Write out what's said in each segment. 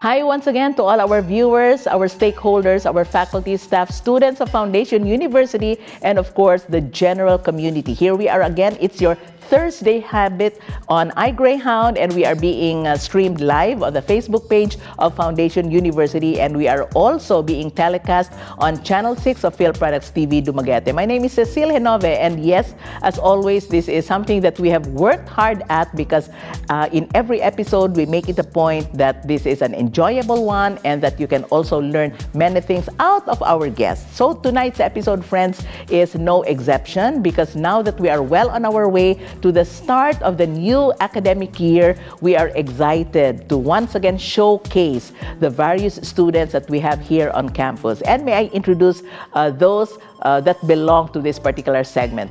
Hi once again to all our viewers, our stakeholders, our faculty, staff, students of Foundation University, and of course, the general community. Here we are again. It's your Thursday Habit on iGreyhound, and we are being streamed live on the Facebook page of Foundation University, and we are also being telecast on Channel 6 of Filproducts TV-Dumaguete. My name is Cecile Henove, and yes, as always, this is something that we have worked hard at because in every episode, we make it a point that this is an enjoyable one and that you can also learn many things out of our guests. So tonight's episode, friends, is no exception because now that we are well on our way to the start of the new academic year, we are excited to once again showcase the various students that we have here on campus. And may I introduce those that belong to this particular segment.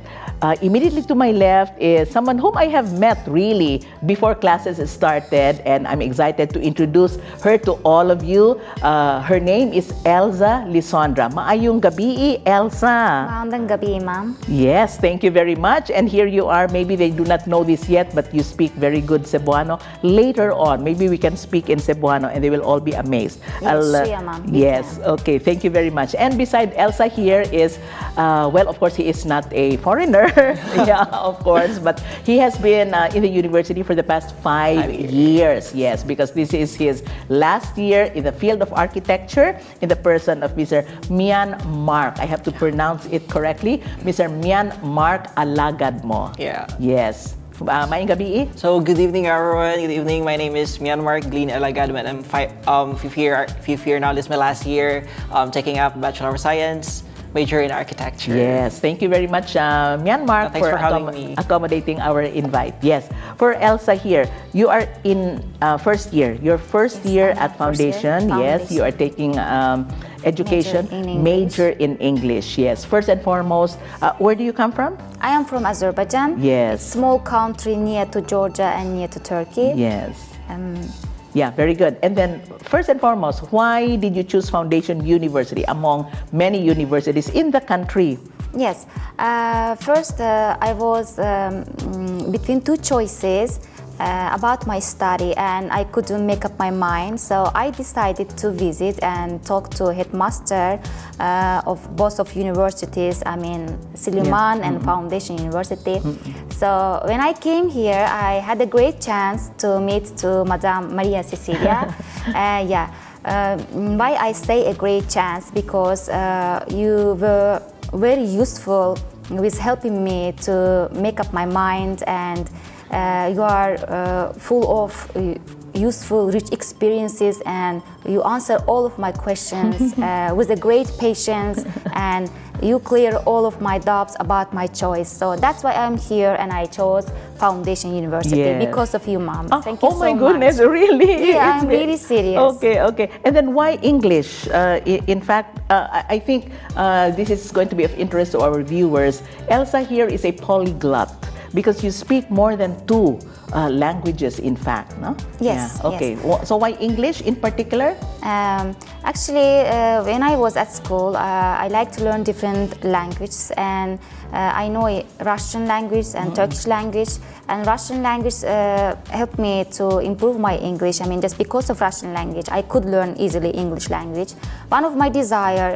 Immediately to my left is someone whom I have met really before classes started, and I'm excited to introduce her to all of you. Her name is Elza Lisondra. Maayong gabi, Elza. Magandang gabi, ma'am. Yes, thank you very much. And here you are. Maybe they do not know this yet, but you speak very good Cebuano. Later on, maybe we can speak in Cebuano and they will all be amazed. Yes, sure, ma'am. Yes, okay. Thank you very much. And beside Elsa here is well, of course, he is not a foreigner, yeah, of course, but he has been in the university for the past 5 years, yes, because this is his last year in the field of architecture in the person of Mr. Marc. I have to pronounce it correctly, Mr. Marc Alagadmo. Yeah. Yes. Maayong gabi. So, good evening, everyone. Good evening. My name is Myanmark, Gleen, Alagadmo, and I'm fifth year now. This is my last year taking up Bachelor of Science, major in architecture. Yes, thank you very much, Myanmark, Thanks for having me. Accommodating our invite. Yes, for Elsa here, you are in first year. Your first year at Foundation. Yes, you are taking education major in English. Yes, first and foremost, where do you come from? I am from Azerbaijan. Yes. A small country near to Georgia and near to Turkey. Yes. Yeah, very good. And then, first and foremost, why did you choose Foundation University among many universities in the country? Yes. First, I was between two choices about my study, and I couldn't make up my mind. So I decided to visit and talk to headmaster of both of universities. I mean, Silliman and Foundation University. So when I came here, I had a great chance to meet to Madame Maria Cecilia. Why I say a great chance? Because you were very useful with helping me to make up my mind, and you are full of useful, rich experiences, and you answer all of my questions with a great patience, and you clear all of my doubts about my choice. So that's why I'm here, and I chose Foundation University because of you, Mom. Thank you so much. Oh my goodness, really? Yeah, I'm really serious. Okay. And then why English? In fact, I think this is going to be of interest to our viewers. Elsa here is a polyglot because you speak more than 2 languages, in fact, no? Yes. Yeah. Okay. Yes. So why English in particular? Actually, when I was at school, I like to learn different languages, and I know Russian language and Turkish language, and Russian language helped me to improve my English. I mean, just because of Russian language, I could learn easily English language. One of my desire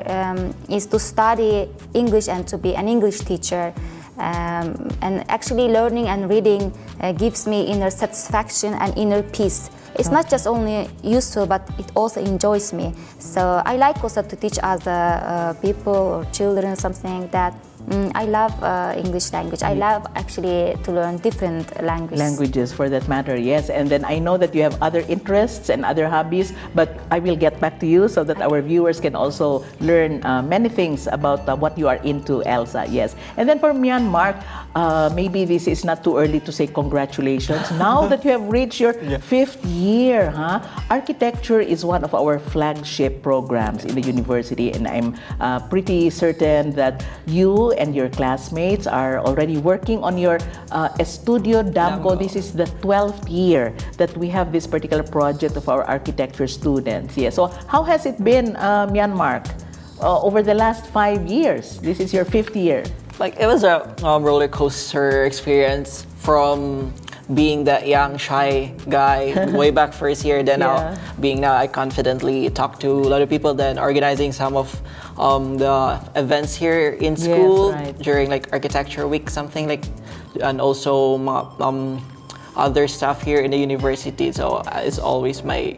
is to study English and to be an English teacher. And actually learning and reading gives me inner satisfaction and inner peace. It's not just only useful, but it also enjoys me. So I like also to teach other people or children something that I love English language. I love actually to learn different languages. Languages for that matter, yes. And then I know that you have other interests and other hobbies, but I will get back to you so that our viewers can also learn many things about what you are into, Elsa, yes. And then for Myanmar, maybe this is not too early to say congratulations. Now that you have reached your 5th year, architecture is one of our flagship programs in the university, and I'm pretty certain that you and your classmates are already working on your Estudio Damco. This is the 12th year that we have this particular project of our architecture students. Yeah. So how has it been, Myanmar, over the last 5 years? This is your 5th year. Like, it was a roller coaster experience from being that young, shy guy way back first year, then now I confidently talk to a lot of people, then organizing some of the events here in school during like architecture week, something like, and also other stuff here in the university. So it's always my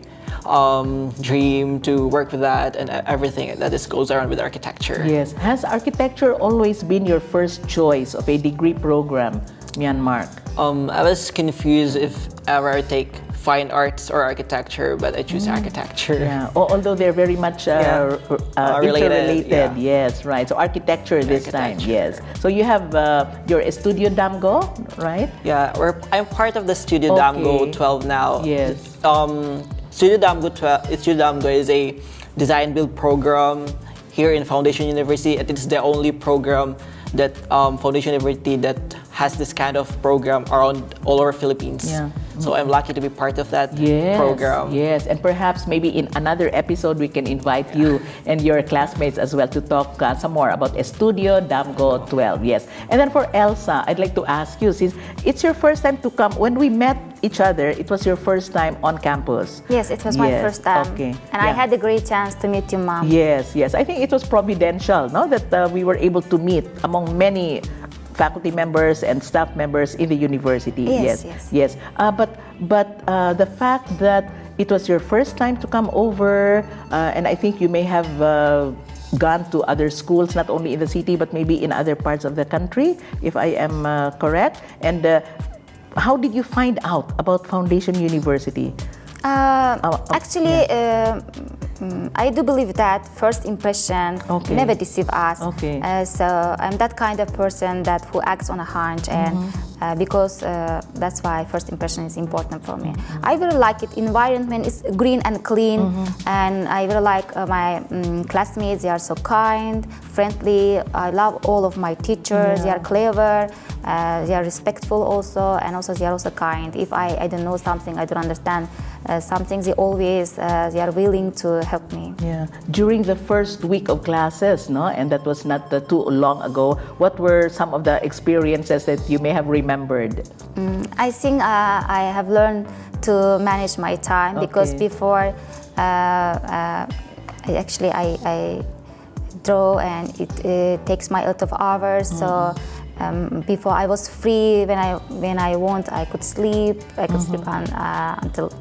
dream to work with that and everything that goes around with architecture. Yes. Has architecture always been your first choice of a degree program, Myanmar? I was confused if ever I take fine arts or architecture, but I choose architecture. Yeah, although they're very much interrelated. Yeah. Yes, right. So architecture this time, yes. So you have your Studio Damgo, right? Yeah, I'm part of the Studio Damgo 12 now. Yes. Studio Damgo is a design build program here in Foundation University. It is the only program that Foundation University that has this kind of program around all over Philippines. Yeah. So I'm lucky to be part of that program. Yes, and perhaps maybe in another episode we can invite you and your classmates as well to talk some more about Studio Damgo 12. Yes, and then for Elza, I'd like to ask you, since it's your first time to come, when we met each other, it was your first time on campus. Yes, it was my first time. Okay. And I had a great chance to meet you, Mom. Yes, yes. I think it was providential, no, that we were able to meet among many faculty members and staff members in the university. Yes. But the fact that it was your first time to come over, and I think you may have gone to other schools, not only in the city, but maybe in other parts of the country, if I am correct. And how did you find out about Foundation University? Actually, I do believe that first impression never deceive us. So I'm that kind of person who acts on a hunch, and because that's why first impression is important for me. I really like it. Environment is green and clean, and I really like my classmates. They are so kind, friendly. I love all of my teachers. They are clever. They are respectful also, and also they are also kind. If I don't know something, I don't understand something, they are willing to help me. Yeah. During the first week of classes, no, and that was not too long ago, what were some of the experiences that you may have remembered? I think I have learned to manage my time, because before I draw, and it takes my a lot of hours. So before I was free, when I want, I could sleep. I could sleep until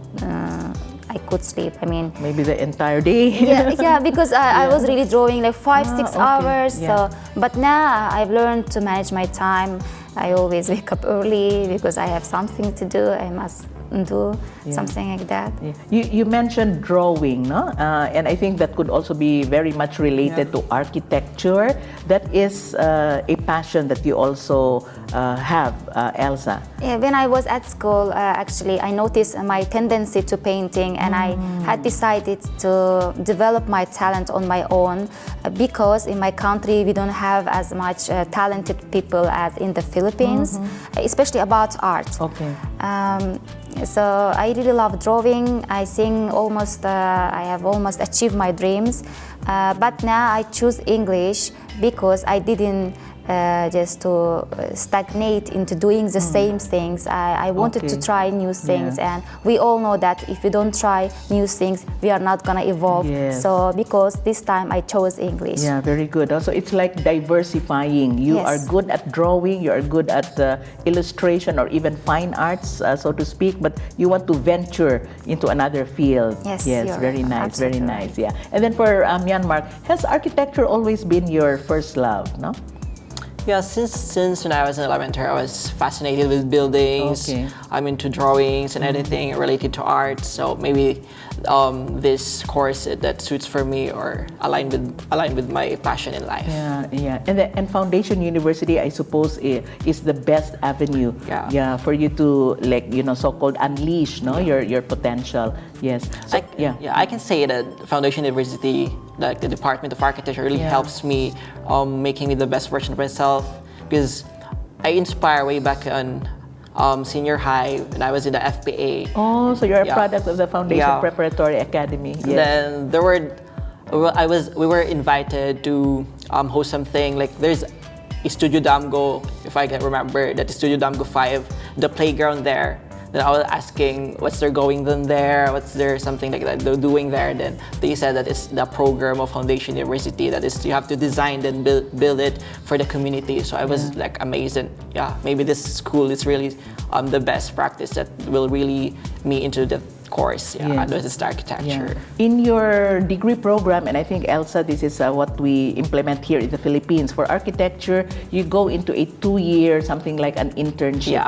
I could sleep. I mean, maybe the entire day. yeah, because I was really drawing like 5-6 hours. Yeah. So, but now I've learned to manage my time. I always wake up early because I have something to do. I must do something like that. You mentioned drawing, no? And I think that could also be very much related to architecture. That is a passion that you also have, Elza. Yeah, when I was at school, actually, I noticed my tendency to painting, and I had decided to develop my talent on my own, because in my country we don't have as much talented people as in the Philippines, especially about art. So I really love drawing. I think I have almost achieved my dreams. But now I choose English because I didn't just to stagnate into doing the same things. I wanted to try new things, and we all know that if we don't try new things, we are not gonna evolve. So because this time I chose English. Yeah, very good. Also, it's like diversifying. You are good at drawing, you are good at illustration or even fine arts, so to speak, but you want to venture into another field. Yes, very nice, very nice. Yeah. And then for Myanmar, has architecture always been your first love, no? Yeah, since when I was in elementary, I was fascinated with buildings. I'm into drawings and anything related to art. So maybe this course that suits for me or aligned with my passion in life. Yeah. And Foundation University, I suppose, is the best avenue. For you to so-called unleash, your potential. Yes. So, I can say that Foundation University, like the Department of Architecture, really helps me making me the best version of myself, because I inspire way back on senior high when I was in the FPA. Oh, so you're a product of the Foundation Preparatory Academy. Then we were invited to host something like Studio Damgo, if I can remember, that is Studio Damgo 5, the playground there. Then I was asking what's they're going then there, what's there something like that they're doing there. Then they said that it's the program of Foundation University, that is you have to design and build it for the community. So I was like amazed. Yeah, maybe this school is really the best practice that will really me into the course, advanced architecture. In your degree program, and I think Elza, this is what we implement here in the Philippines. For architecture, you go into a 2-year, something like an internship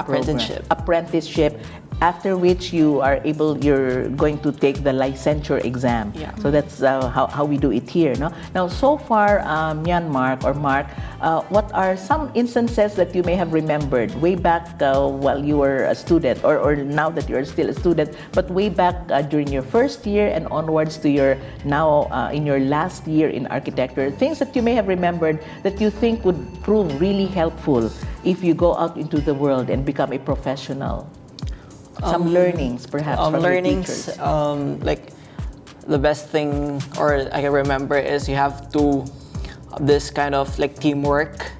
apprenticeship, after which you're going to take the licensure exam. So that's how we do it here. No? Now, so far, Myanmar or Marc, what are some instances that you may have remembered way back while you were a student, or now that you're still a student, but way back during your first year and onwards to your now in your last year in architecture, things that you may have remembered that you think would prove really helpful if you go out into the world and become a professional? Some learnings, perhaps, from learnings, your teachers. Like the best thing, or I can remember, is you have to this kind of like teamwork.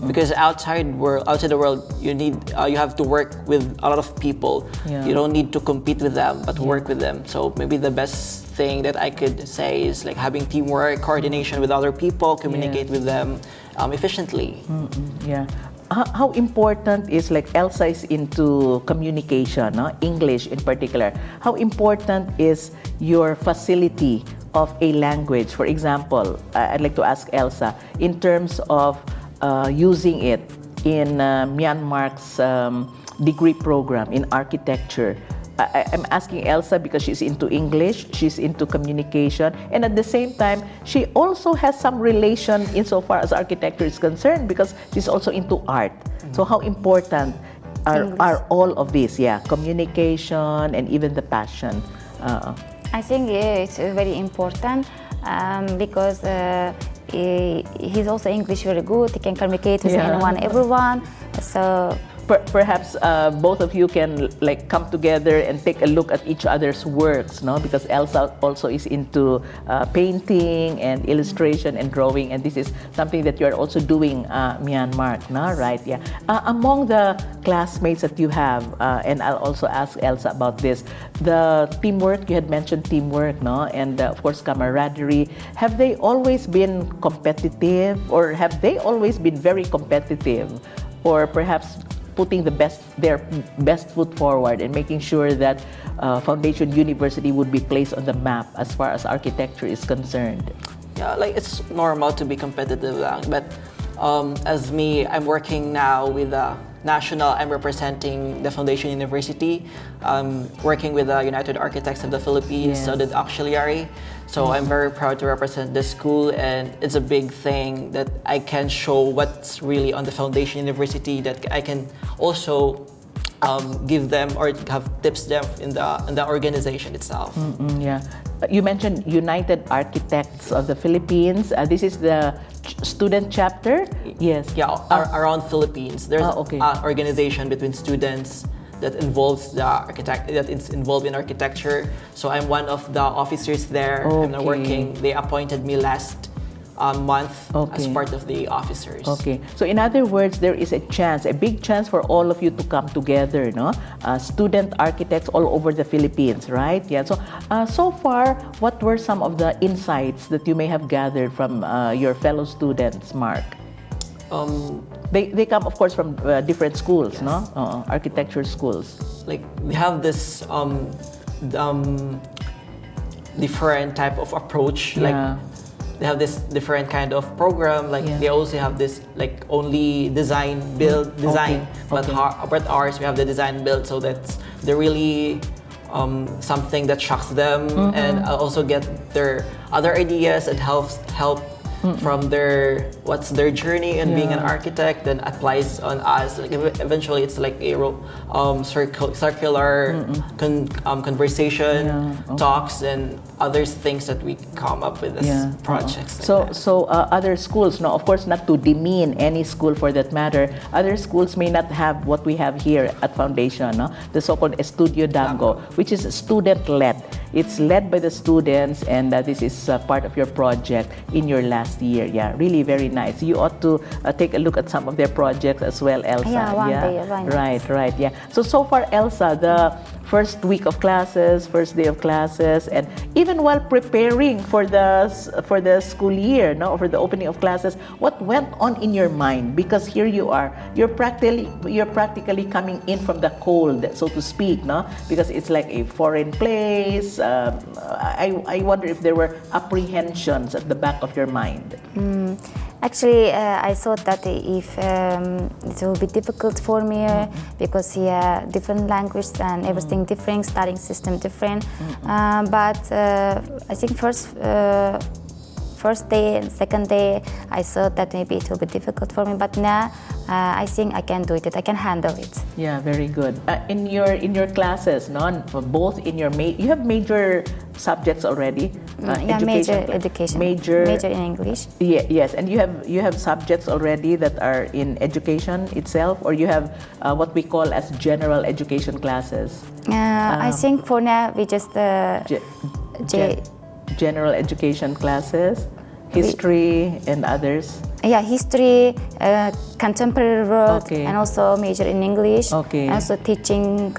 Because outside the world, you have to work with a lot of people. You don't need to compete with them, but work with them. So maybe the best thing that I could say is like having teamwork, coordination with other people, communicate with them efficiently. How important is, like Elza is into communication, no? English in particular. How important is your facility of a language? For example, I'd like to ask Elza, in terms of using it in Myanmar's degree program in architecture. I'm asking Elza because she's into English, she's into communication, and at the same time, she also has some relation insofar as architecture is concerned because she's also into art. So how important are all of these? Communication and even the passion. I think it's very important because he's also English very good. He can communicate with anyone, everyone. So perhaps both of you can like come together and take a look at each other's works, no? Because Elza also is into painting and illustration and drawing, and this is something that you are also doing, Myanmar, no? Right? Among the classmates that you have, and I'll also ask Elza about this, the teamwork, you had mentioned teamwork, no? And of course, camaraderie. Have they always been competitive, or have they always been very competitive, or perhaps putting their best foot forward and making sure that Foundation University would be placed on the map as far as architecture is concerned? Like it's normal to be competitive lang, but as me, I'm working now with national. I'm representing the Foundation University, working with the United Architects of the Philippines, so the auxiliary. So I'm very proud to represent the school, and it's a big thing that I can show what's really on the Foundation University, that I can also give them or have tips them in the organization itself. You mentioned United Architects of the Philippines. This is the student chapter? Yes. Around Philippines. There's an organization between students that involves that is involved in architecture. So I'm one of the officers there. I'm working. They appointed me last month as part of the officers. So in other words, there is a chance, a big chance for all of you to come together, no? Student architects all over the Philippines, right? So far, what were some of the insights that you may have gathered from your fellow students, Marc? They come, of course, from different schools, no? Architecture schools. Like we have this different type of approach. Like they have this different kind of program. Like they also have this like only design, build, design. But ours, we have the design, build. So they're really something that shocks them, and also get their other ideas and help from their journey in being an architect, then applies on us. Like eventually, it's like a circular conversation, talks, and other things that we come up with as projects. So other schools, no, of course, not to demean any school for that matter. Other schools may not have what we have here at Foundation, no? The so-called Estudio Damgo, which is student-led. It's led by the students, and this is part of your project in your last year. Yeah, really very nice. You ought to take a look at some of their projects as well, Elsa. Yeah, one day, why not? Right, yeah. So far, Elsa, the first week of classes, first day of classes, and even while preparing for the school year, no, for the opening of classes, what went on in your mind? Because here you are, you're practically coming in from the cold, so to speak, no? Because it's like a foreign place. I wonder if there were apprehensions at the back of your mind. Actually, I thought that if it will be difficult for me because here different language and everything different, studying system different. But I think first day and second day, I thought that maybe it will be difficult for me. But now, I think I can do it. I can handle it. Yeah, very good. In your classes, no, both in your you have major subjects already. Major education. Major in English. Yeah, yes, and you have subjects already that are in education itself, or you have what we call as general education classes. I think for now we just general education classes, history and others. Yeah, history, contemporary world, and also major in English. Okay. And also teaching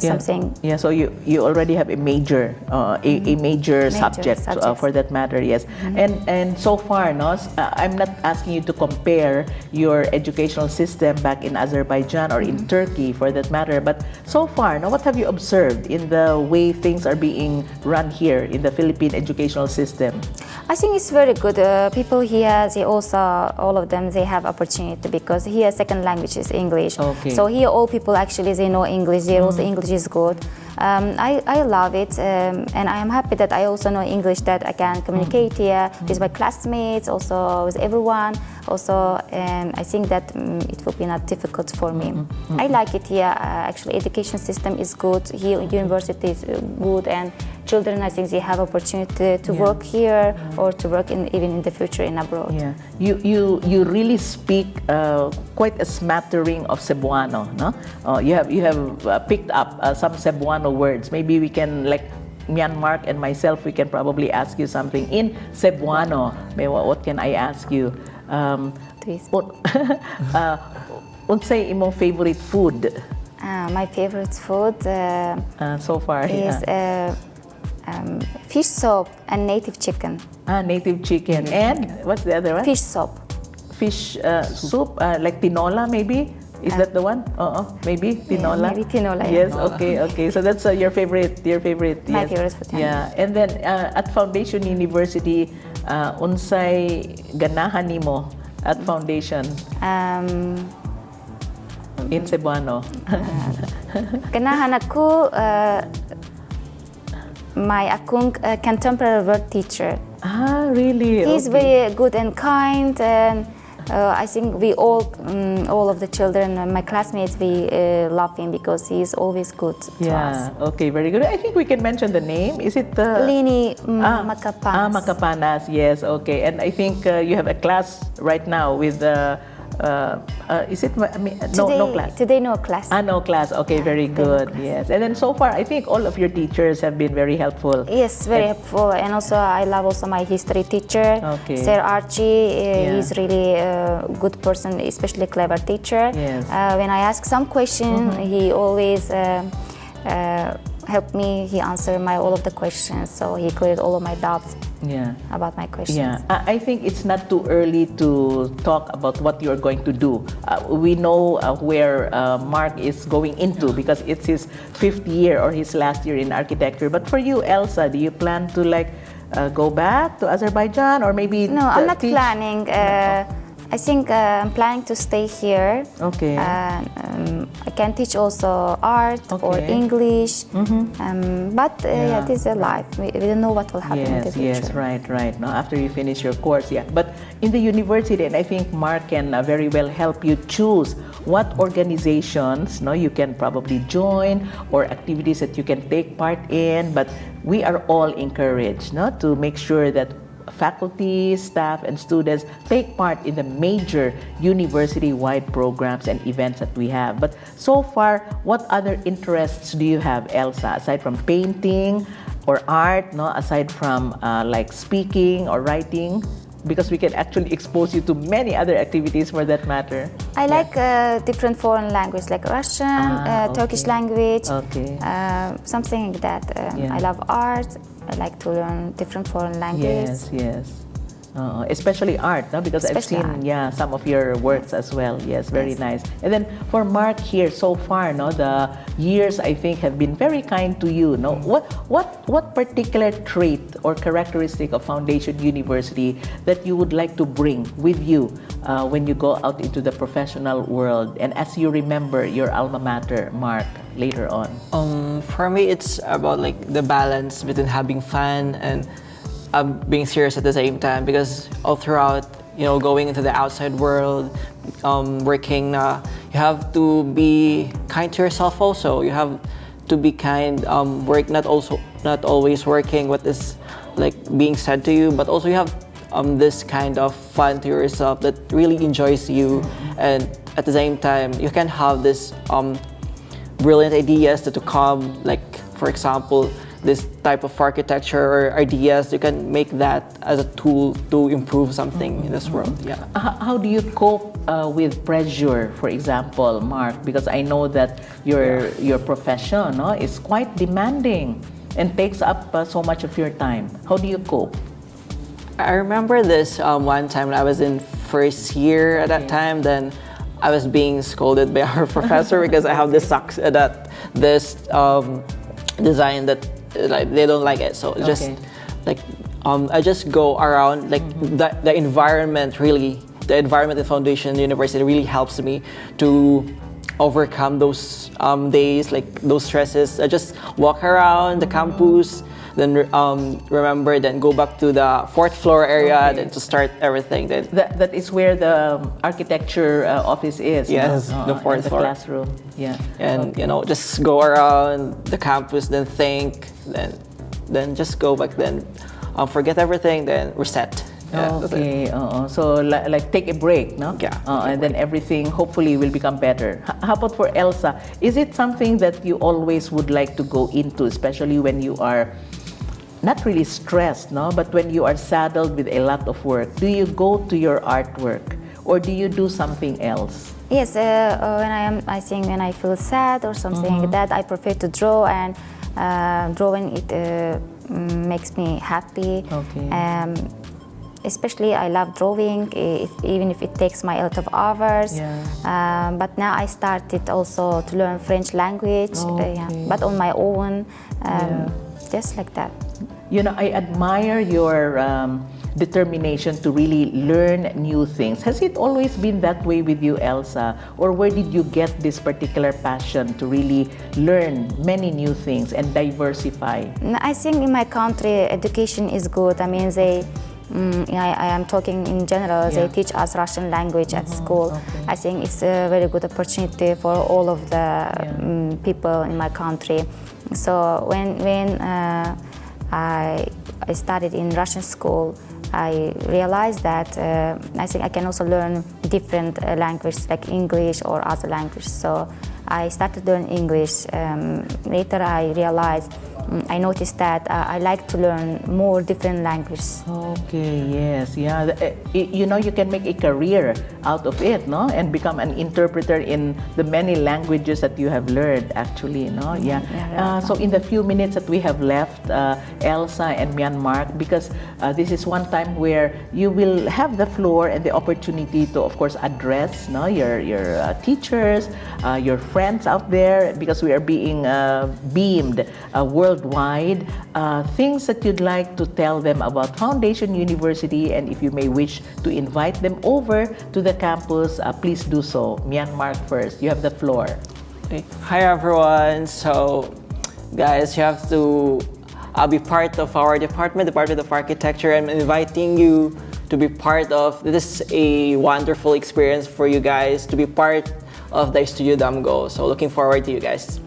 something. Yeah, so you already have a major major subject for that matter. Yes, and so far, no, I'm not asking you to compare your educational system back in Azerbaijan or in Turkey for that matter, but so far, no, what have you observed in the way things are being run here in the Philippine educational system? I think it's very good. People here, they also, all of them, they have opportunity because here second language is English. Okay. So here all people actually, they know English. There also English is good. I love it, and I am happy that I also know English, that I can communicate here with my classmates, also with everyone. Also, I think that it will be not difficult for me. I like it here. Actually, education system is good. Here, university is good, and children, I think they have opportunity to work here or to work even in the future in abroad. Yeah, you really speak quite a smattering of Cebuano, no? You have picked up some Cebuano words. Maybe we can, like Myanmar and myself, we can probably ask you something in Cebuano. What can I ask you? Please. Unsay imong favorite food? My favorite food so far is fish soup and native chicken. Native chicken. And what's the other one? Fish soup. Fish soup, like tinola maybe? Is that the one? Maybe tinola. Maybe tinola. Yes. Yeah. Okay. So that's your favorite. My yes. favorite food. Yeah. And then at Foundation University, unsay ganahan nimo at Foundation? In Cebuano. Ganahan ako my contemporary word teacher. Really? He's very good and kind, and I think we all of the children, my classmates, we love him because he is always good to us. Okay, very good. I think we can mention the name. Is it Lini Makapanas? Makapanas, yes. Okay, and I think you have a class right now with is it no class? Today no class. No class. Okay, very good. Yes. And then so far, I think all of your teachers have been very helpful. Yes, very helpful. And also, I love also my history teacher, Sir Archie. He's really a good person, especially clever teacher. Yes. When I ask some question, he always helped me. He answered all of the questions, so he cleared all of my doubts. About my questions. Yeah, I think it's not too early to talk about what you're going to do. We know where Marc is going into because it's his 5th year or his last year in architecture. But for you, Elsa, do you plan to go back to Azerbaijan or maybe? No, I'm not planning. I think I'm planning to stay here. Okay. I can teach also art or English. But this is a life. We don't know what will happen in the future. Yes, right. No, after you finish your course, But in the university, and I think Marc can very well help you choose what organizations you can probably join or activities that you can take part in. But we are all encouraged to make sure that faculty, staff, and students take part in the major university-wide programs and events that we have. But so far, what other interests do you have, Elsa, aside from painting, or art, no, aside from like speaking or writing? Because we can actually expose you to many other activities for that matter. I like different foreign language, like Russian, Turkish language, something like that. I love art. I like to learn different foreign languages. Yes, yes. Especially art, no? Because Especially I've seen art. some of your works as well. Yes, very nice. And then for Mark here, so far, no, the years I think have been very kind to you. No, what particular trait or characteristic of Foundation University that you would like to bring with you when you go out into the professional world, and as you remember your alma mater, Mark, later on? For me, it's about like the balance between having fun and being serious at the same time, because all throughout, going into the outside world, working, you have to be kind to yourself also. You have to be kind, not always working what is like being said to you, but also you have this kind of fun to yourself that really enjoys you, and at the same time you can have this brilliant ideas to come, like for example, this type of architecture or ideas, you can make that as a tool to improve something in this world. Yeah. How do you cope with pressure, for example, Mark? Because I know that your profession, no, is quite demanding and takes up so much of your time. How do you cope? I remember this one time when I was in first year at that time. Then I was being scolded by our professor because I have this design that like they don't like it. So just like I just go around like the environment in Foundation University really helps me to overcome those days, like those stresses. I just walk around the campus, then then go back to the fourth floor area, then to start everything. Then that is where the architecture office is. Yes, no? the fourth the floor. classroom. Yeah. And just go around the campus, then think, then just go back, then forget everything, then reset. Yeah, okay. So like take a break, no? Yeah. And then everything hopefully will become better. How about for Elza? Is it something that you always would like to go into, especially when you are not really stressed, no? But when you are saddled with a lot of work? Do you go to your artwork, or do you do something else? Yes, I think when I feel sad or something like that, I prefer to draw, and drawing it makes me happy. Okay. Especially I love drawing, even if it takes my a lot of hours. Yeah. But now I started also to learn French language, but on my own, just like that. I admire your determination to really learn new things. Has it always been that way with you, Elza? Or where did you get this particular passion to really learn many new things and diversify? I think in my country, education is good. I mean, I am talking in general, they teach us Russian language at school. I think it's a very good opportunity for all of the people in my country. So when I started in Russian school, I realized that I think I can also learn different languages like English or other languages. So I started learning English. Later I realized, I noticed that I like to learn more different languages. Okay, yes, yeah. You can make a career out of it, no? And become an interpreter in the many languages that you have learned, actually, no? Yeah. So in the few minutes that we have left, Elza and Myanmar, because this is one time where you will have the floor and the opportunity to, of course, address, no, your teachers, your friends out there, because we are being beamed worldwide. Things that you'd like to tell them about Foundation University, and if you may wish to invite them over to the campus, please do so. Myanmar first. You have the floor. Okay. Hi everyone. So, guys, you have to be part of our Department of Architecture. I'm inviting you to be part of this. Is a wonderful experience for you guys to be part of the Studio Damgo. So, looking forward to you guys.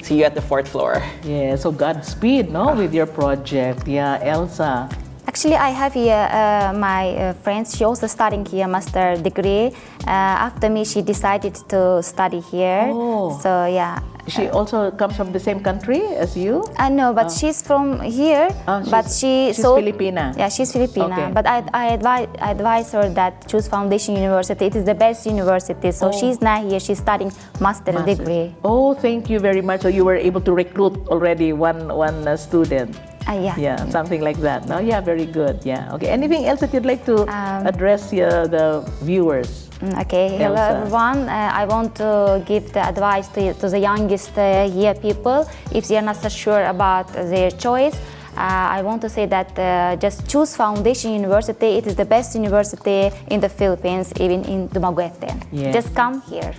See you at the fourth floor. Yeah, so Godspeed, no, with your project. Yeah, Elza. Actually, I have here my friend. She also studying here master degree. After me, she decided to study here. Oh. So yeah. She also comes from the same country as you? No, but she's from here. But she's Filipina. Yeah, she's Filipina. Okay. But I advise her that choose Foundation University. It is the best university. So she's not here. She's studying master degree. Oh, thank you very much. So you were able to recruit already one student. Yeah. Yeah, something like that. No, yeah, very good. Yeah. Okay. Anything else that you'd like to address the viewers? Okay, hello Elza. everyone. I want to give the advice to the youngest here people. If they are not so sure about their choice, I want to say that just choose Foundation University. It is the best university in the Philippines, even in Dumaguete. Yes. Just come here.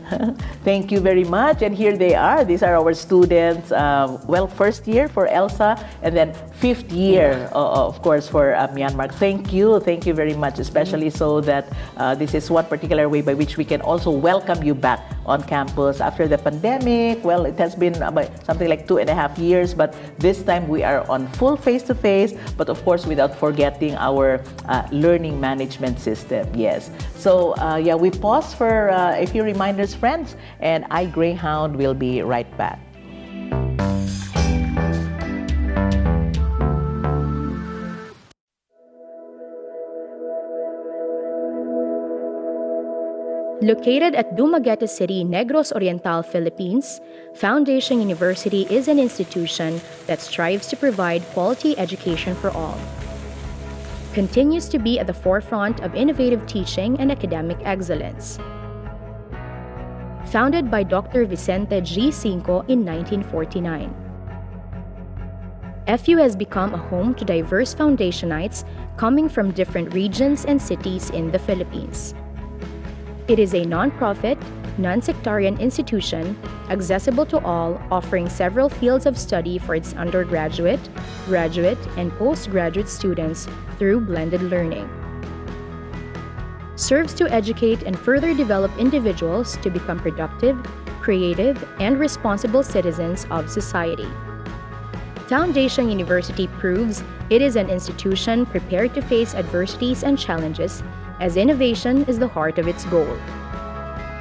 Thank you very much. And here they are. These are our students. Well, first year for Elza, and then fifth year, of course, for Myanmar. Thank you. Thank you very much, especially so that this is one particular way by which we can also welcome you back on campus after the pandemic. Well, it has been about something like 2.5 years, but this time we are on full face-to-face, but of course without forgetting our learning management system. Yes. So yeah, we pause for a few reminders, friends, and iGreyhound will be right back. Located at Dumaguete City, Negros Oriental, Philippines, Foundation University is an institution that strives to provide quality education for all. Continues to be at the forefront of innovative teaching and academic excellence. Founded by Dr. Vicente G. Cinco in 1949. FU has become a home to diverse Foundationites coming from different regions and cities in the Philippines. It is a non-profit, non-sectarian institution, accessible to all, offering several fields of study for its undergraduate, graduate, and postgraduate students through blended learning. Serves to educate and further develop individuals to become productive, creative, and responsible citizens of society. Foundation University proves it is an institution prepared to face adversities and challenges, as innovation is the heart of its goal.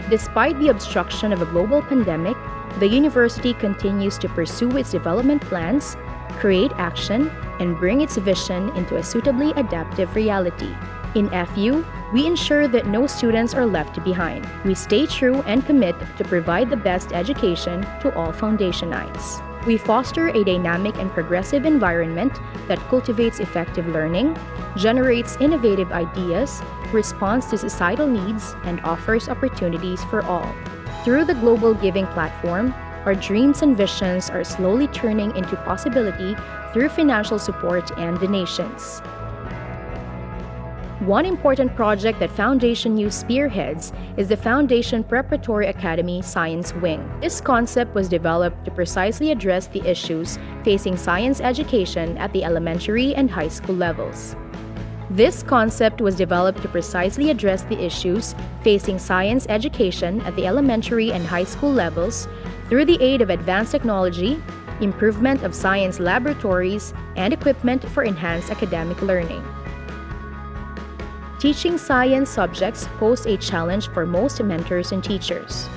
Despite the obstruction of a global pandemic, the university continues to pursue its development plans, create action, and bring its vision into a suitably adaptive reality. In FU, we ensure that no students are left behind. We stay true and commit to provide the best education to all Foundationites. We foster a dynamic and progressive environment that cultivates effective learning, generates innovative ideas, responds to societal needs, and offers opportunities for all. Through the Global Giving platform, our dreams and visions are slowly turning into possibility through financial support and donations. One important project that Foundation U spearheads is the Foundation Preparatory Academy Science Wing. This concept was developed to precisely address the issues facing science education at the elementary and high school levels. This concept was developed to precisely address the issues facing science education at the elementary and high school levels through the aid of advanced technology, improvement of science laboratories, and equipment for enhanced academic learning. Teaching science subjects pose a challenge for most mentors and teachers.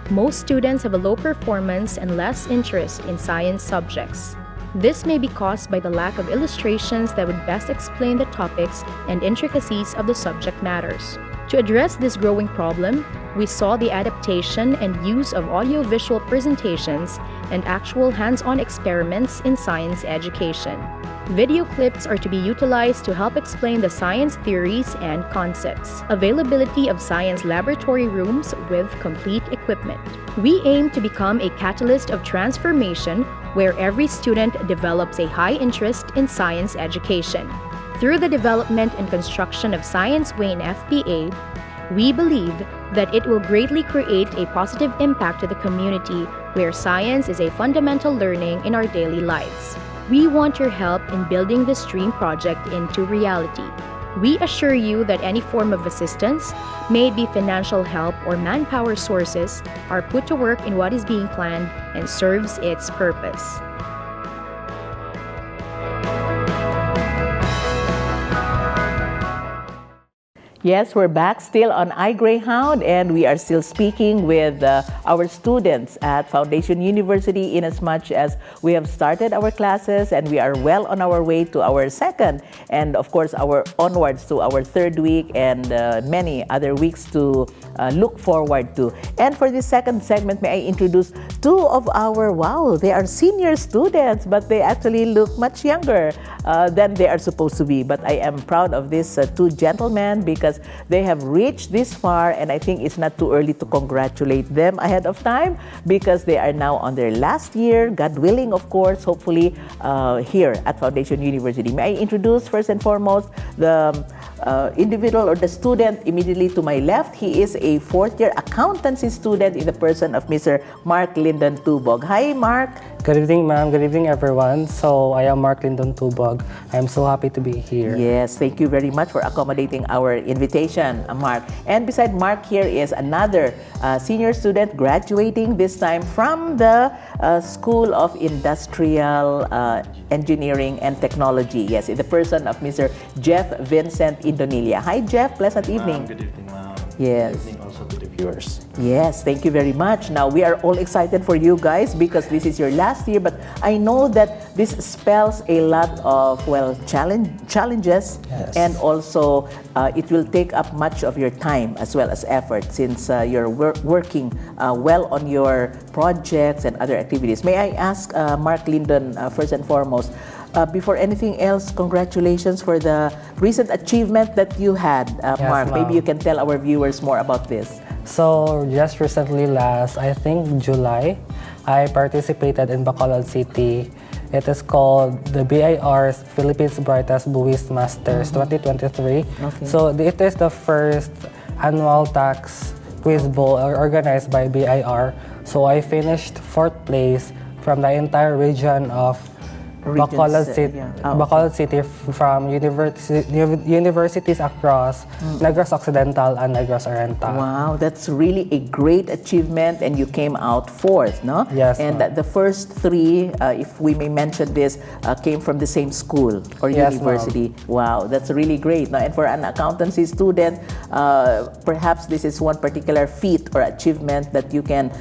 Most students have a low performance and less interest in science subjects. This may be caused by the lack of illustrations that would best explain the topics and intricacies of the subject matters. To address this growing problem, we saw the adaptation and use of audiovisual presentations and actual hands-on experiments in science education. Video clips are to be utilized to help explain the science theories and concepts. Availability of science laboratory rooms with complete equipment. We aim to become a catalyst of transformation where every student develops a high interest in science education. Through the development and construction of Science Wing FPA, we believe that it will greatly create a positive impact to the community where science is a fundamental learning in our daily lives. We want your help in building this dream project into reality. We assure you that any form of assistance, may it be financial help or manpower sources, are put to work in what is being planned and serves its purpose. Yes, we're back still on iGreyhound, and we are still speaking with our students at Foundation University, in as much as we have started our classes and we are well on our way to our second, and of course our onwards to our third week, and many other weeks to look forward to. And for this second segment, may I introduce two of our, they are senior students, but they actually look much younger than they are supposed to be. But I am proud of these two gentlemen because they have reached this far, and I think it's not too early to congratulate them ahead of time because they are now on their last year, God willing, of course, hopefully here at Foundation University. May I introduce first and foremost the individual or the student immediately to my left. He is a fourth-year accountancy student in the person of Mr. Marc Lyndon Tubog. Hi, Marc. Good evening, ma'am. Good evening, everyone. So, I am Marc Lyndon Tubog. I'm so happy to be here. Yes, thank you very much for accommodating our invitation, Marc. And beside Marc here is another senior student graduating this time from the School of Industrial Engineering and Technology. Yes, in the person of Mr. Jeff Vincent Indonilla. Hi, Jeff. Pleasant evening. Good evening, ma'am. Yes. Good evening also to the viewers. Yes, thank you very much. Now, we are all excited for you guys because this is your last year, but I know that this spells a lot of, challenges, Yes. and also it will take up much of your time as well as effort since you're working well on your projects and other activities. May I ask Marc Lyndon, first and foremost, before anything else, congratulations for the recent achievement that you had, Marc. ma'am. Maybe you can tell our viewers more about this. So, just recently I think July, I participated in Bacolod City. It is called the BIR's Philippines Brightest Buwis Masters 2023. Okay. So, it is the first annual tax quiz bowl organized by BIR. So, I finished fourth place from the entire region of Bacolod City, Bacolod City from universities across Negros Occidental and Negros Oriental. Wow, that's really a great achievement, and you came out fourth, no? Yes, and ma'am. the first three, if we may mention this, came from the same school or Yes, university. Wow, that's really great. No? And for an accountancy student, perhaps this is one particular feat or achievement that you can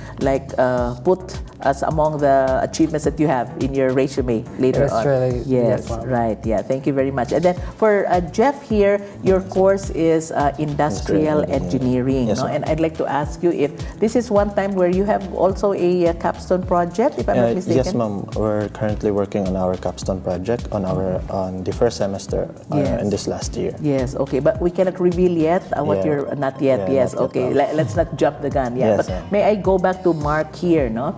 put as among the achievements that you have in your resume later Yes, on. surely. Yes, Yes, ma'am. right. Yeah, thank you very much. And then for Jeff here, your course is industrial engineering. Yes, no? ma'am. And I'd like to ask you if this is one time where you have also a capstone project, if I'm not mistaken. Yes, ma'am. We're currently working on our capstone project on the first semester Yes. in this last year. Yes, okay, but we cannot reveal yet what Yeah. you're not yet. Yeah, Yes, not yet, okay. ma'am. Let's not jump the gun. Yeah, Yes, but ma'am. may I go back to Marc here? No,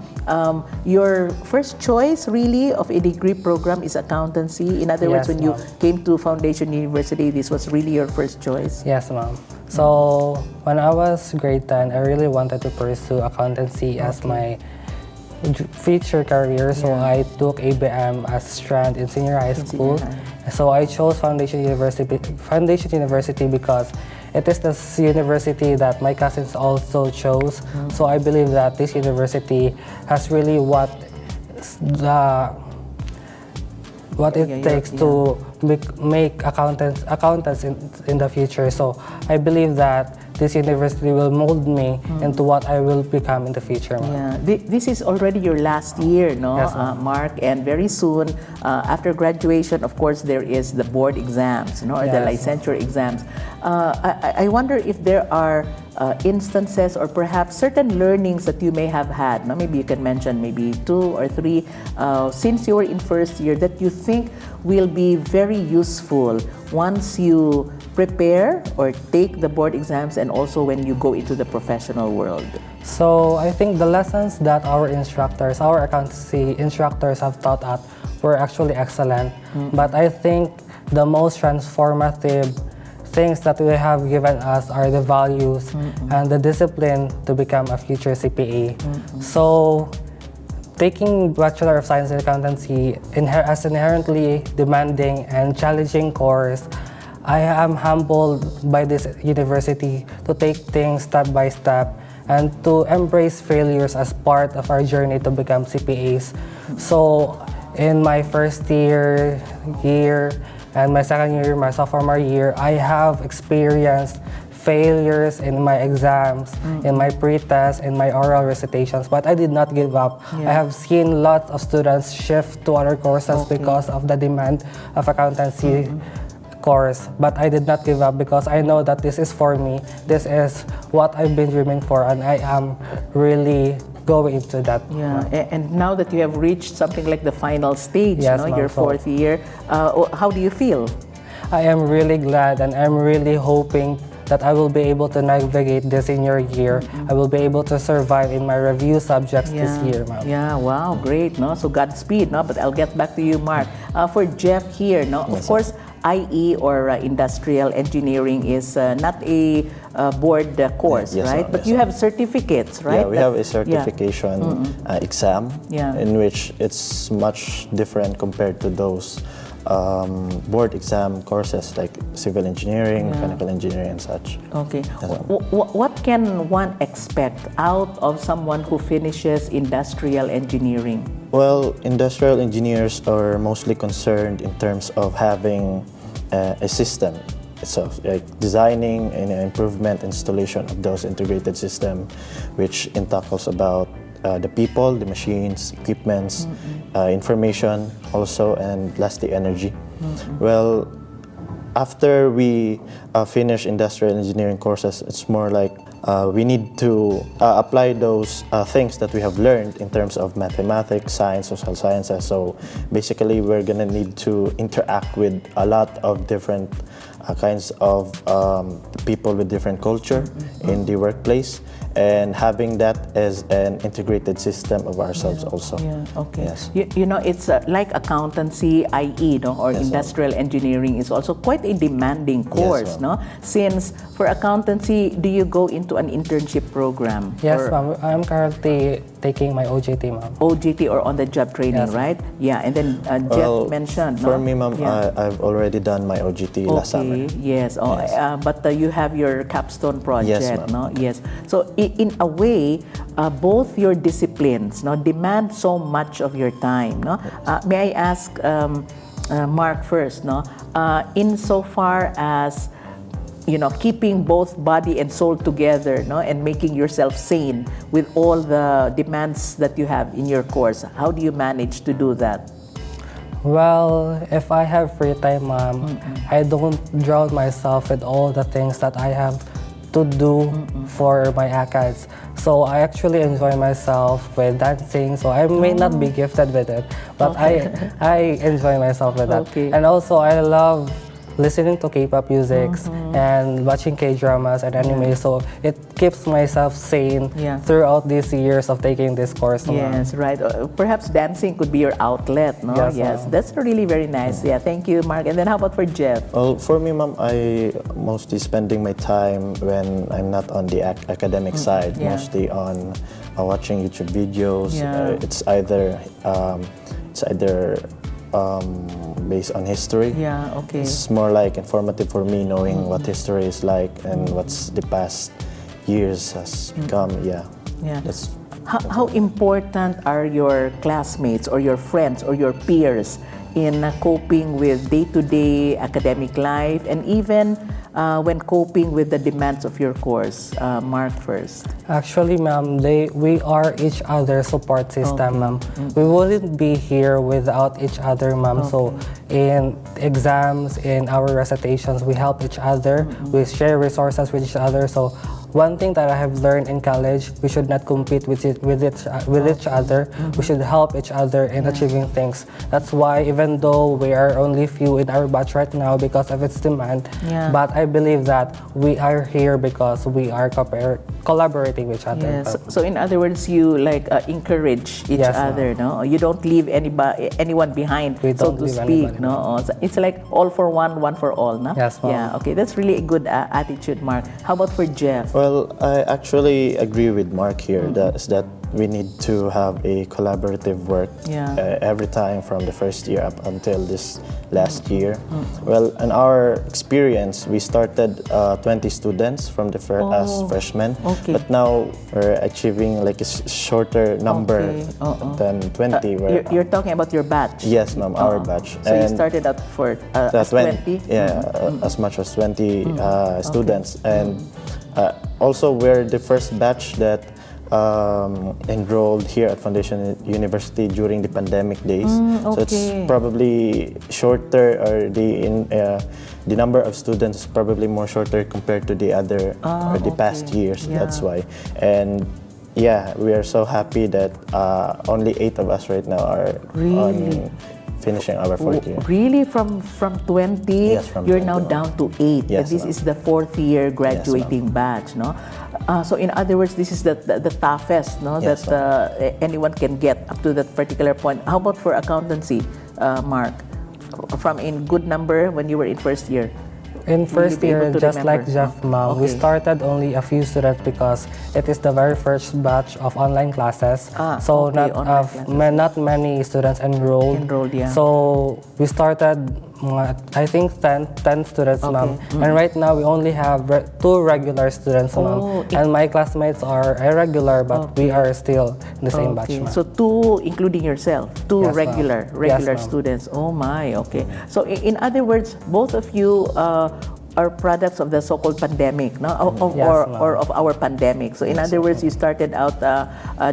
your first choice really of a degree program is accountancy. In other words, Yes, when you ma'am. came to Foundation University, this was really your first choice. Yes, ma'am. So, when I was grade 10, I really wanted to pursue accountancy as my future career. So, I took ABM as strand in senior high school. So, I chose Foundation University because it is the university that my cousins also chose. So, I believe that this university has really what it takes to make accountants in the future. So I believe that this university will mold me into what I will become in the future. Yeah, this is already your last year, no, Yes, ma'am. Marc? And very soon, after graduation, of course, there is the board exams, or the Yes, ma'am. licensure exams. I wonder if there are instances or perhaps certain learnings that you may have had. No? Maybe you can mention maybe 2 or 3 since you were in first year that you think will be very useful once you prepare or take the board exams and also when you go into the professional world. So I think the lessons that our accountancy instructors have taught us were actually excellent. But I think the most transformative things that we have given us are the values and the discipline to become a future CPA. So taking Bachelor of Science in Accountancy as an inherently demanding and challenging course, I am humbled by this university to take things step by step and to embrace failures as part of our journey to become CPAs. So in my first year, And my second year, my sophomore year, I have experienced failures in my exams, in my pre-test, in my oral recitations, but I did not give up. I have seen lots of students shift to other courses because of the demand of accountancy course, but I did not give up because I know that this is for me. This is what I've been dreaming for, and I am really going into that. Yeah, and now that you have reached something like the final stage, Yes, no, your fourth year, how do you feel? I am really glad, and I'm really hoping that I will be able to navigate this senior year. I will be able to survive in my review subjects this year, ma'am. Yeah, wow, great, no? So Godspeed, no? But I'll get back to you, Mark. For Jeff here, no? Of course, IE or industrial engineering is not a board course, right? But you have certificates, right? Yeah, we have a certification exam in which it's much different compared to those board exam courses like civil engineering, mechanical engineering, and such. Okay. What can one expect out of someone who finishes industrial engineering? Well, industrial engineers are mostly concerned in terms of having a system itself, like designing and improvement, installation of those integrated system, which tackles about the people, the machines, equipments, information also, and lastly energy. Well, after we finish industrial engineering courses, it's more like we need to apply those things that we have learned in terms of mathematics, science, social sciences. So basically, we're gonna need to interact with a lot of different kinds of people with different culture in the workplace, and having that as an integrated system of ourselves also. Yeah, okay. Yes. You know, it's like accountancy, IE, no, or industrial engineering is also quite a demanding course, no? Since for accountancy, do you go into an internship program? Yes, ma'am. I'm currently taking my OJT, ma'am. OJT or on-the-job training, right? Yeah, and then Jeff mentioned, For no? me, ma'am, I've already done my OJT last summer. Yes. But you have your capstone project, Yes, no? Yes. So in a way, both your disciplines, no, demand so much of your time, no? May I ask Mark first, no? Insofar as keeping both body and soul together, no, and making yourself sane with all the demands that you have in your course, how do you manage to do that? Well, if I have free time, ma'am, I don't drown myself with all the things that I have to do for my ACADS. So I actually enjoy myself with dancing. So I may not be gifted with it, but I enjoy myself with that. And also I love listening to K-pop music and watching K-dramas and anime. So it keeps myself sane throughout these years of taking this course. Yes, right. Perhaps dancing could be your outlet, no? Yes, that's really very nice. Yeah, thank you, Mark. And then how about for Jeff? Well, for me, ma'am, I mostly spending my time when I'm not on the academic side, mostly on watching YouTube videos. It's either based on history. Yeah, okay. It's more like informative for me, knowing what history is like and what's the past years has become. Yeah. That's how important are your classmates or your friends or your peers in coping with day-to-day academic life and even when coping with the demands of your course? Mark first. Actually, ma'am, we are each other's support system, ma'am. We wouldn't be here without each other, ma'am. So in exams, in our recitations, we help each other. We share resources with each other. So one thing that I have learned in college, we should not compete with each other. We should help each other in achieving things. That's why even though we are only few in our batch right now because of its demand, but I believe that we are here because we are collaborating with each other. Yes. So in other words, you encourage each other, no? You don't leave anyone behind, so to speak, no? So it's like all for one, one for all, no? Yes, ma'am. Yeah. Okay, that's really a good attitude, Mark. How about for Jeff? Well, I actually agree with Mark here. That we need to have a collaborative work every time from the first year up until this last year. Well, in our experience, we started 20 students from the as freshmen, but now we're achieving like a shorter number than 20. You're talking about your batch? Yes, ma'am, our batch. So you started out for as 20? Yeah, as much as 20 students. And also, we're the first batch that enrolled here at Foundation University during the pandemic days. So it's probably shorter, or the number of students is probably more shorter compared to the other or the past years. That's why. And yeah, we are so happy that only 8 of us right now are on finishing our 4th year. Really? From 20, yes, from you're 20, now down to 8. Yes, this is the 4th year graduating batch, no? So in other words, this is the toughest, no, yes, that anyone can get up to that particular point. How about for accountancy, Marc? From in good number when you were in first year? In first year, just like Jeff, ma'am, we started only a few students because it is the very first batch of online classes. So not many students enrolled. So we started, I think 10 students, ma'am. And right now we only have 2 regular students, ma'am. And my classmates are irregular, but we are still in the same batch, ma'am. So 2, including yourself, 2 yes, regular yes, students. Oh my, okay. So in other words, both of you are products of the so-called pandemic, no? Or of our pandemic. So in other words, you started out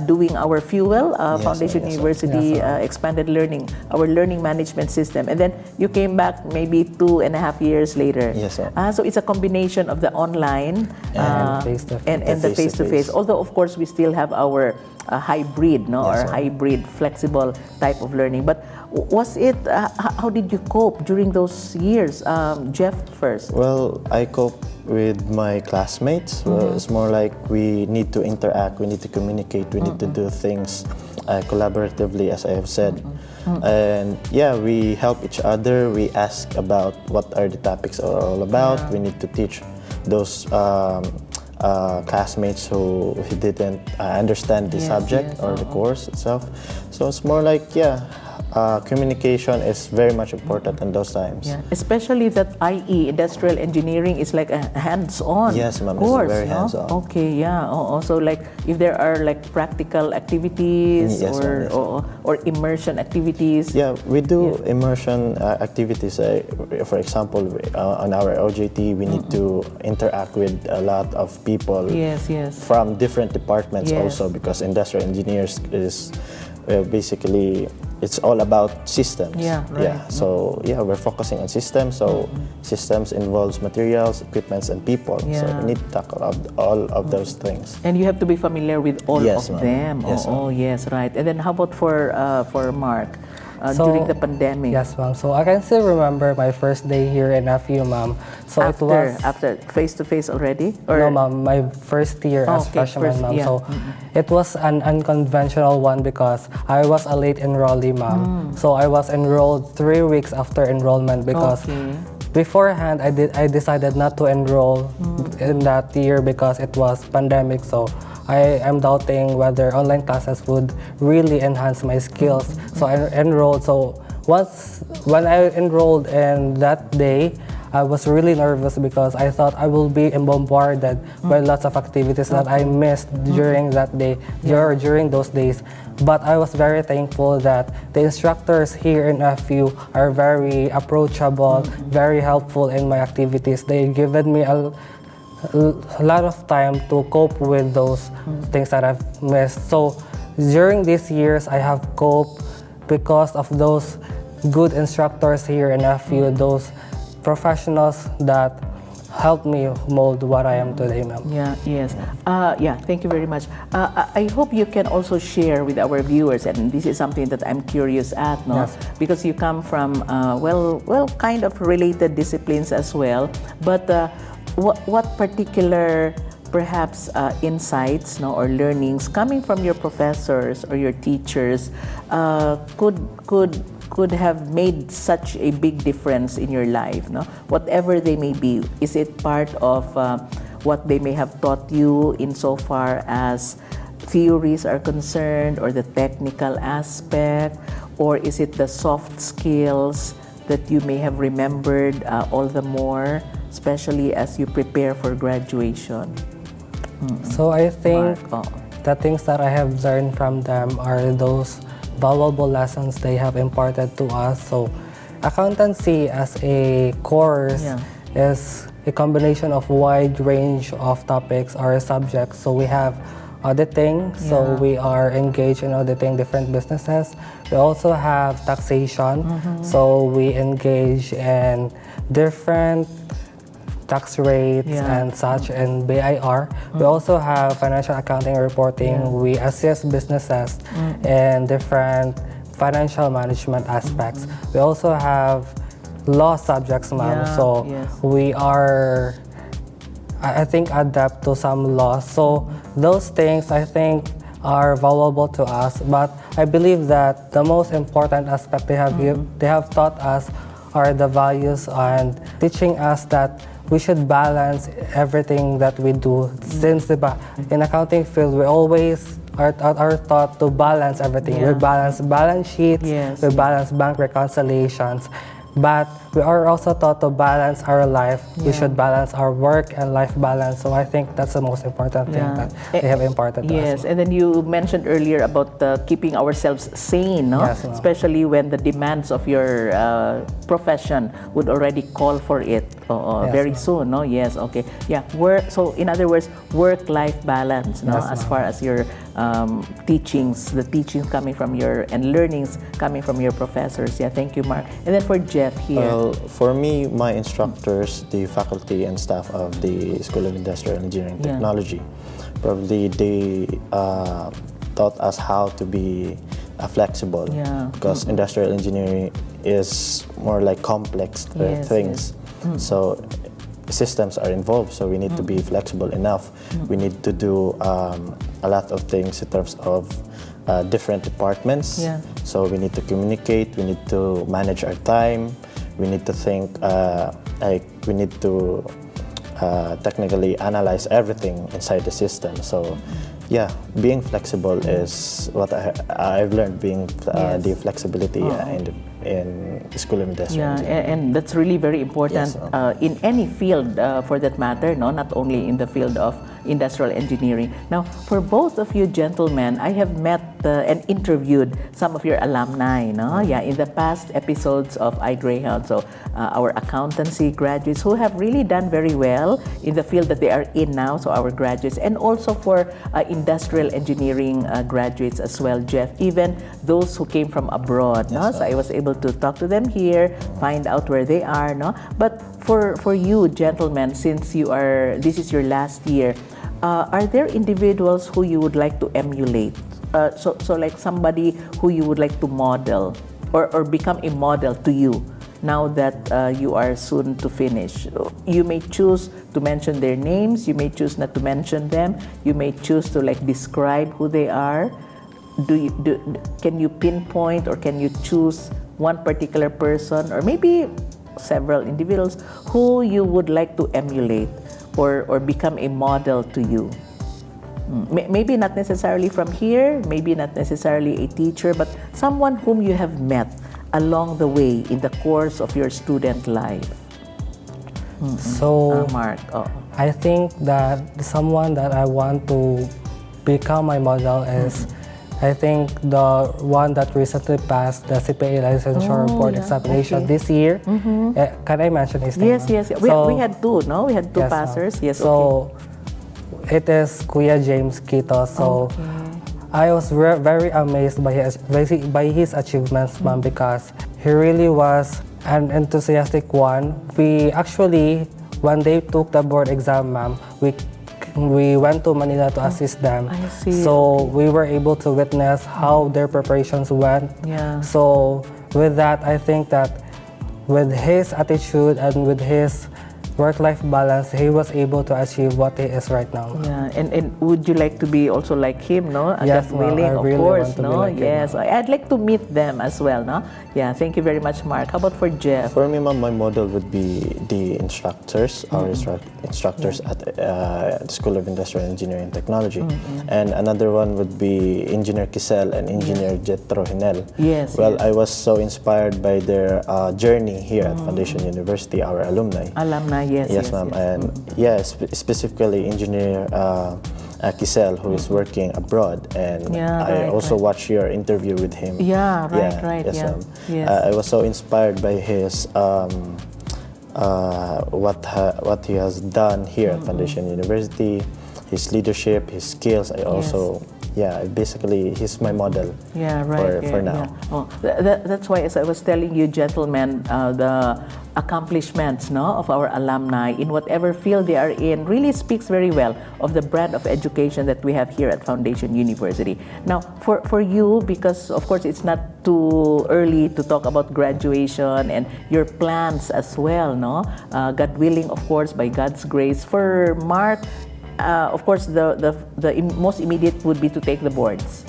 doing our Fuel, Foundation University expanded learning, our learning management system, and then you came back maybe 2.5 years later. Yes, sir. So it's a combination of the online and the face-to-face. Although of course we still have our hybrid, no, or hybrid flexible type of learning. But was it? How did you cope during those years? Jeff first. Well, I cope with my classmates. Well, it's more like we need to interact, we need to communicate, we need to do things collaboratively, as I have said. And yeah, we help each other. We ask about what are the topics are all about. We need to teach those classmates who didn't understand the subject or the course itself. So it's more like, communication is very much important in those times. Yeah, especially that IE, industrial engineering, is like a hands-on course. It's very hands-on. Okay, yeah. Also, like if there are like practical activities or immersion activities. Yeah, we do immersion activities. For example, on our OJT, we need to interact with a lot of people from different departments also, because industrial engineers is basically, it's all about systems. So we're focusing on systems. So systems involves materials, equipments, and people. So we need to tackle all of those things. And you have to be familiar with all of them. Yes, yes, right. And then how about for Marc? During the pandemic. Yes, ma'am. So I can still remember my first day here in FU, ma'am. So after face-to-face already? Or? No, ma'am. My first year as freshman, ma'am. So it was an unconventional one because I was a late enrollee, ma'am. So I was enrolled 3 weeks after enrollment because beforehand I decided not to enroll in that year because it was pandemic. So I am doubting whether online classes would really enhance my skills. So I enrolled. So when I enrolled in that day, I was really nervous because I thought I will be bombarded by lots of activities that I missed during that day, during those days. But I was very thankful that the instructors here in FU are very approachable, very helpful in my activities. They given me a lot of time to cope with those things that I've missed. So during these years, I have coped because of those good instructors here in FU, those professionals that helped me mold what I am today, ma'am. Thank you very much. I hope you can also share with our viewers, and this is something that I'm curious at, no? Because you come from kind of related disciplines as well. But what particular perhaps insights, no, or learnings coming from your professors or your teachers could have made such a big difference in your life, no? Whatever they may be. Is it part of what they may have taught you insofar as theories are concerned, or the technical aspect, or is it the soft skills that you may have remembered all the more, especially as you prepare for graduation? So I think Marc, the things that I have learned from them are those valuable lessons they have imparted to us. So accountancy as a course is a combination of wide range of topics or subjects. So we have auditing, so we are engaged in auditing different businesses. We also have taxation, so we engage in different tax rates and such in BIR. We also have financial accounting reporting. We assist businesses in different financial management aspects. We also have law subjects, ma'am. So we are, I think, adept to some laws. So those things, I think, are valuable to us. But I believe that the most important aspect they have taught us are the values and teaching us that we should balance everything that we do. Since in accounting field, we always are taught to balance everything. We balance balance sheets, we balance bank reconciliations. But we are also taught to balance our life. We should balance our work and life balance. So I think that's the most important thing that they have imparted to us. Yes, and then you mentioned earlier about keeping ourselves sane, no? Yes, Especially when the demands of your profession would already call for it very soon, no? Yes, okay. Yeah, so in other words, work-life balance, no? As far as your teachings, the teachings coming from and learnings coming from your professors. Yeah, thank you, Marc. And then for Jeff here. Well, for me, my instructors, the faculty and staff of the School of Industrial Engineering Technology, probably they taught us how to be flexible, because industrial engineering is more like complex things. So systems are involved, so we need to be flexible enough. We need to do a lot of things in terms of different departments. So we need to communicate, we need to manage our time, we need to think, we need to technically analyze everything inside the system. So yeah, being flexible is what I've learned, being the flexibility in School of Industrial Engineering. And that's really very important in any field for that matter, no? Not only in the field of industrial engineering. Now, for both of you gentlemen, I have met and interviewed some of your alumni, no? In the past episodes of iGreyhound. So our accountancy graduates who have really done very well in the field that they are in now, so our graduates, and also for industrial engineering graduates as well, Jeff, even those who came from abroad, no? So I was able to talk to them here, find out where they are, no? But for you gentlemen, since this is your last year, are there individuals who you would like to emulate? So like somebody who you would like to model or become a model to you now that you are soon to finish. You may choose to mention their names, you may choose not to mention them, you may choose to like describe who they are. Can you pinpoint or can you choose one particular person or maybe several individuals who you would like to emulate or become a model to you? Maybe not necessarily from here, maybe not necessarily a teacher, but someone whom you have met along the way in the course of your student life. So, Marc, I think that someone that I want to become my model is, I think the one that recently passed the CPA licensure board examination this year. Can I mention his name? Yes. We had two, no? We had two passers. Yes. So it is Kuya James Quito. So I was very amazed by his achievements, ma'am, because he really was an enthusiastic one. We actually, when they took the board exam, ma'am, we went to Manila to assist them. I see. So we were able to witness how their preparations went. So with that, I think that with his attitude and with his work-life balance, he was able to achieve what he is right now. And would you like to be also like him, no? Yes, God ma'am, willing, I of really course, want to be no? like him, Yes, ma'am. I'd like to meet them as well, no? Yeah, thank you very much, Mark. How about for Jeff? For me, ma'am, my model would be the instructors, our instructors at the School of Industrial Engineering and Technology. And another one would be Engineer Kisel and Engineer Jetro Hinel. Yes, Well, yes. I was so inspired by their journey here at Foundation University, our alumni. Alumni, yes, Yes, ma'am. And specifically Engineer Kisel, who is working abroad. And Yeah, I right, also right. watched your interview with him. Yeah, right, Yes, yeah. ma'am. Yes. I was so inspired by his what he has done here at Foundation University, his leadership, his skills. I also, basically, he's my model. Yeah, right. For now. Yeah. Oh, that's why, as I was telling you, gentlemen, the accomplishments, no, of our alumni in whatever field they are in really speaks very well of the brand of education that we have here at Foundation University. Now, for you, because of course it's not too early to talk about graduation and your plans as well, no? God willing, of course, by God's grace. For Mark, of course, the most immediate would be to take the boards.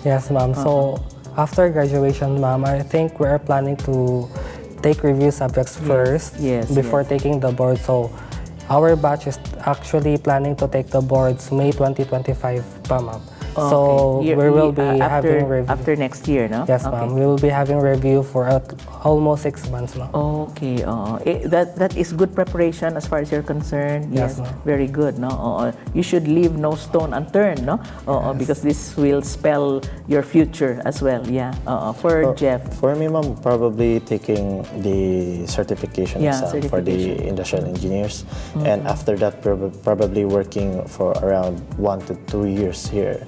Yes, ma'am. So after graduation, ma'am, I think we are planning to take review subjects first before taking the board. So our batch is actually planning to take the boards May 2025 pa, ma'am. So we will be having review. After next year, no? Yes, ma'am. We will be having review for almost 6 months now. Okay, that is good preparation as far as you're concerned. Yes, Yes, ma'am. very good. No, you should leave no stone unturned, no, because this will spell your future as well. Yeah. For Jeff. For me, ma'am, probably taking the certification exam for the certification. industrial engineers, and after that, probably working for around 1 to 2 years here.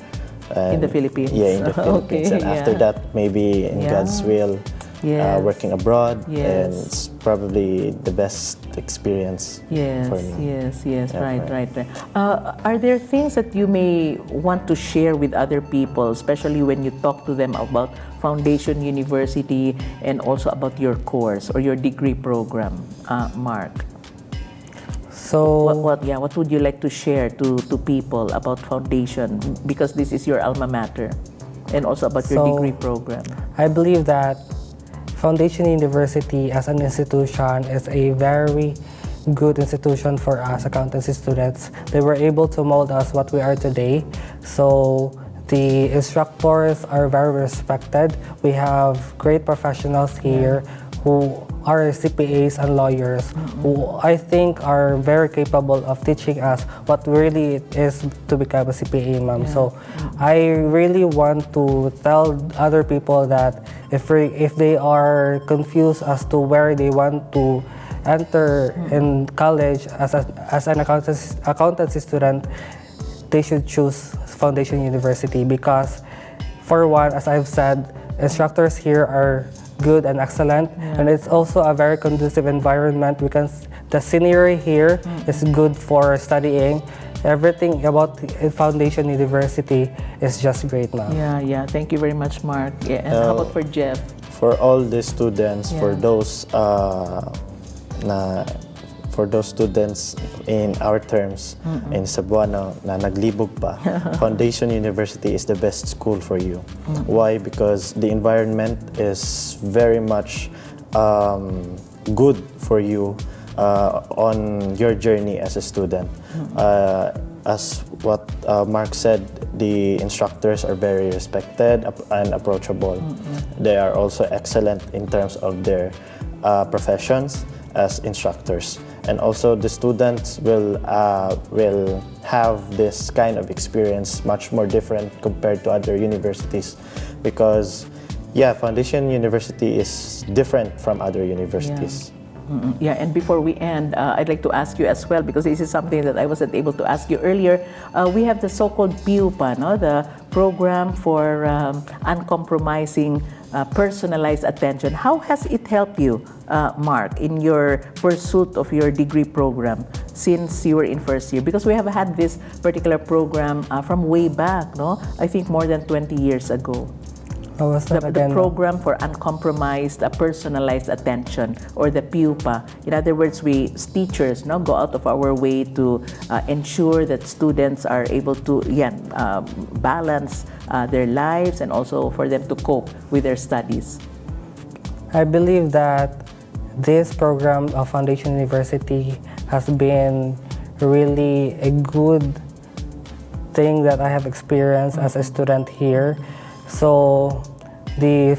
In the Philippines. Yeah, in the Philippines. Okay, And after that, maybe in God's will, Yes. working abroad. Yes. And it's probably the best experience for me. Yes, Yeah, right. Are there things that you may want to share with other people, especially when you talk to them about Foundation University and also about your course or your degree program, Mark? So What would you like to share to people about Foundation, because this is your alma mater, and also about your So- degree program? I believe that Foundation University as an institution is a very good institution for us accountancy students. They were able to mold us what we are today. So the instructors are very respected. We have great professionals here who are CPAs and lawyers who I think are very capable of teaching us what really it is to become a CPA, ma'am. So I really want to tell other people that if they are confused as to where they want to enter in college as an accountancy student, they should choose Foundation University because, for one, as I've said, instructors here are good and excellent, and it's also a very conducive environment. The scenery here is good for studying. Everything about Foundation University is just great now. Yeah. Thank you very much, Mark. Yeah, and how about for Jeff? For all the students, for those students in our terms in Cebuano na naglibog pa, Foundation University is the best school for you. Why? Because the environment is very much good for you on your journey as a student. As what Mark said, the instructors are very respected and approachable. They are also excellent in terms of their professions as instructors, and also the students will have this kind of experience much more different compared to other universities, because Foundation University is different from other universities. Yeah, and before we end, I'd like to ask you as well, because this is something that I wasn't able to ask you earlier. We have the so-called PUPA, no? The Program for Uncompromising Personalized Attention. How has it helped you, Mark, in your pursuit of your degree program since you were in first year? Because we have had this particular program from way back, no? I think more than 20 years ago. What was that The again? program for uncompromised personalized attention, or the PUPA. In other words, we as teachers go out of our way to ensure that students are able to balance their lives, and also for them to cope with their studies. I believe that this program of Foundation University has been really a good thing that I have experienced as a student here. So the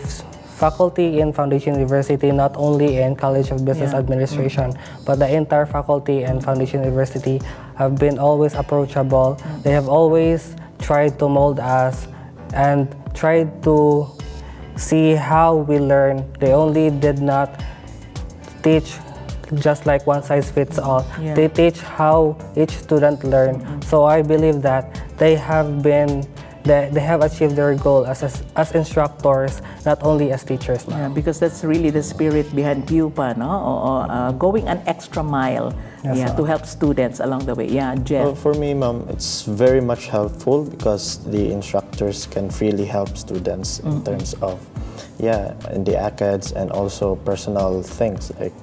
faculty in Foundation University, not only in College of Business Administration, but the entire faculty in Foundation University have been always approachable. They have always tried to mold us and tried to see how we learn. They only did not teach just like one size fits all. They teach how each student learn. So I believe that they have achieved their goal as instructors, not only as teachers. Yeah, because that's really the spirit behind PUPA, going an extra mile to help students along the way. Yeah, Jeff. Well, for me, ma'am, it's very much helpful because the instructors can freely help students in terms of, in the acads, and also personal things like,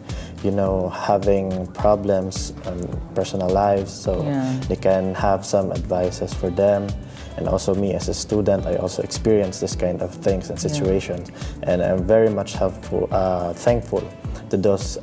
having problems in personal lives. So they can have some advices for them. And also me as a student, I also experience this kind of things and situations. And I'm very much thankful to those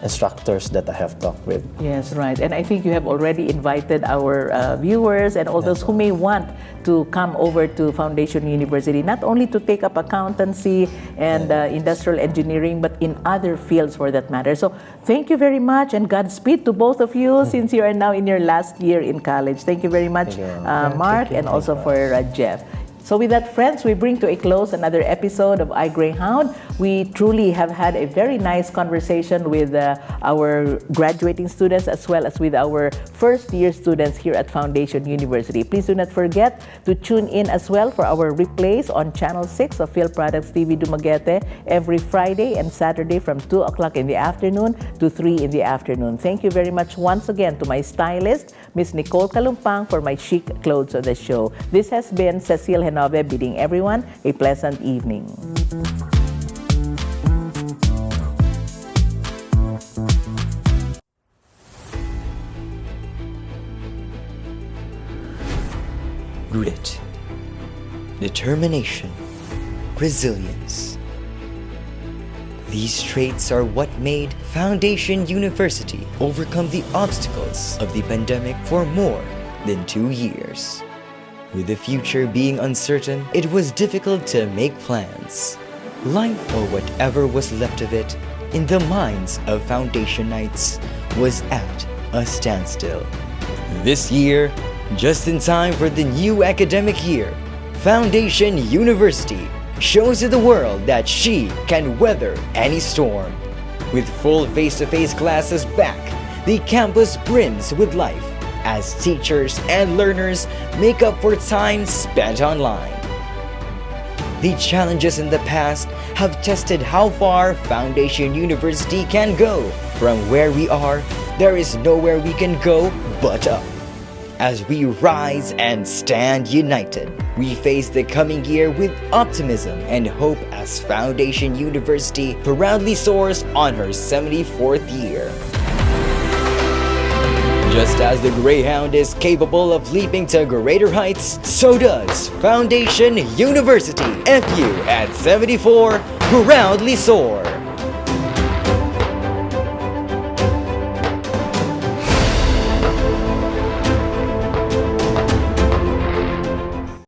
instructors that I have talked with. Yes, right. And I think you have already invited our viewers and all those who may want to come over to Foundation University, not only to take up accountancy and industrial engineering, but in other fields for that matter. So thank you very much, and Godspeed to both of you since you are now in your last year in college. Thank you very much, Mark, and also for Jeff. So with that, friends, we bring to a close another episode of iGreyhound. We truly have had a very nice conversation with our graduating students, as well as with our first-year students here at Foundation University. Please do not forget to tune in as well for our replays on Channel 6 of Filproducts TV-Dumaguete every Friday and Saturday from 2 o'clock in the afternoon to 3 in the afternoon. Thank you very much once again to my stylist, Miss Nicole Kalumpang, for my chic clothes of the show. This has been Cecile Henove bidding everyone a pleasant evening. Grit, determination, resilience. These traits are what made Foundation University overcome the obstacles of the pandemic for more than 2 years. With the future being uncertain, it was difficult to make plans. Life, or whatever was left of it, in the minds of Foundationites was at a standstill. This year, just in time for the new academic year, Foundation University shows to the world that she can weather any storm. With full face-to-face classes back, the campus brims with life as teachers and learners make up for time spent online. The challenges in the past have tested how far Foundation University can go. From where we are, there is nowhere we can go but up. As we rise and stand united, we face the coming year with optimism and hope as Foundation University proudly soars on her 74th year. Just as the Greyhound is capable of leaping to greater heights, so does Foundation University. FU at 74 proudly soars.